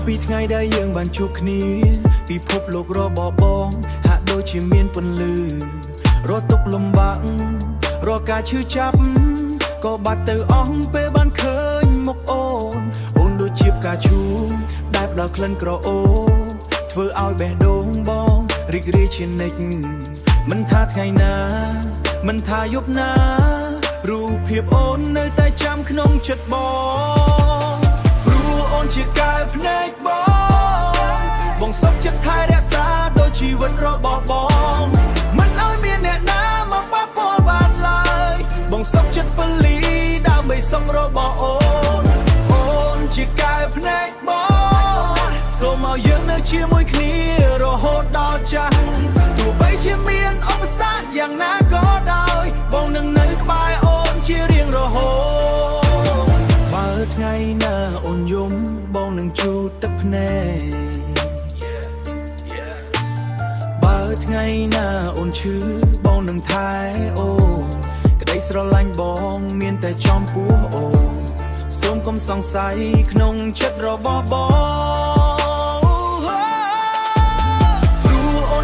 ពីថ្ងៃដែលយើងបានជួបគ្នាពិភពលោករបស់បងហាក់ដូចជាមានពន្លឺរត់ទុកលំបាក់រកការឈឺចាប់ក៏បាត់ទៅអស់ពេលបានឃើញមុខអូនដូចជាផ្កាឈូកដែលផ្ដល់ក្លិនក្រអូបធ្វើឲ្យបេះដូងបងរីករាយជានិច្ចមិនថាថ្ងៃណាមិនថាយប់ណារូបភាពអូននៅតែចាំក្នុងចិត្តបងព្រោះអូនជាកែវភ្នែកបងសុខចិត្តថែរក្សាដូចជីវិតរបស់បងមិនឲ្យមានអ្នកណាមកប៉ះពាល់បានឡើយបងសុខចិត្តពលីដើម្បីសុខរបស់អូនជាកែវភ្នែកបងសូមឲ្យយើងនៅជាមួយគ្នារហូតដល់ចាស់ទោះបីជាមានឧបសគ្គយ៉ាងណាក៏ដោយបងនឹងនៅក្បែរអូនជារៀងរហូតបើថ្ងៃណាអូនយំបងនឹងជូតទឹកភ្នែកបើថ្ងៃណាអូនឈឺបងនឹងថែអូនក្តីស្រឡាញ់បងមានតែចំពោះអូនសូមកុំសង្ស័យក្នុងចិត្តរបស់បង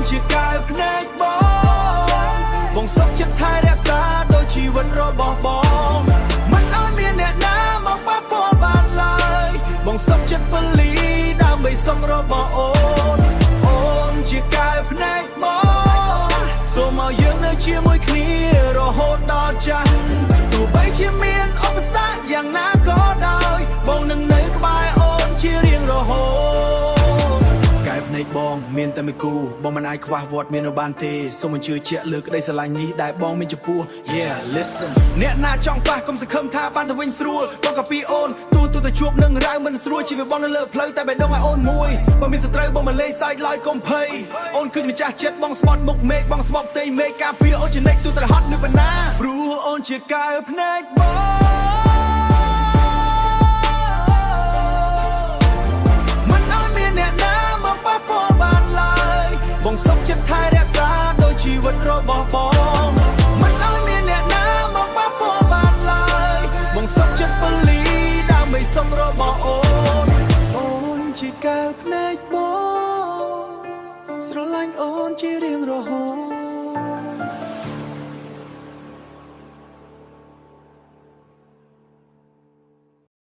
ជាកែវភ្នែកបងសុខចិត្តថែរក្សាដូចជីវិតរបស់បងមិនឲ្យមានអ្នកណាមកប៉ះពាល់បានឡើយបងសុខចិត្តពលីដើម្បីសុខរបស់អូនជាកែវភ្នែកបងសូមឲ្យយើងនៅជាមួយគ្នារហូតដល់ចាស់ទោះបីជាមានឧបសគ្គយ៉ាងណាក៏ដោយបងនឹងនៅក្បែរអូនជារៀងរហូតភ្នែកបងមានតែមួយគូបងមិនអាចខ្វះវត្តមាននៅបានទេសូមអញ្ជើញជាក់លើក្តីស្រឡាញ់នេះដែលបងមានចំពោះ Yeah listen អ្នកណាចង់ប៉ះកុំសង្ឃឹមថាបានទៅវិញស្រួលបងក៏ពីអូនទូទៅជួបនឹងរាវមិនស្រួលជីវិតបងនៅលើផ្លូវតែបេះដូងឲ្យអូនមួយបើមានសត្រូវបងមិនលេងសើចឡើយកុំភ័យអូនគឺជាម្ចាស់ចិត្តបងស្បត់មុខមេឃបងស្បត់ផ្ទៃមេឃការពារអូនជានិច្ចទូទៅហត់នៅបណ្ណាព្រោះអូនជាកែវភ្នែកបងសុខចិត្តថែរក្សាដូចជីវិតរបស់បងមិនឲ្យមានអ្នកណាមកប៉ះពាល់បានឡើយបងសុខចិត្តពលីដើម្បីសុខរបស់អូនជាកែវភ្នែកបងស្រឡាញ់អូនជារៀងរហូត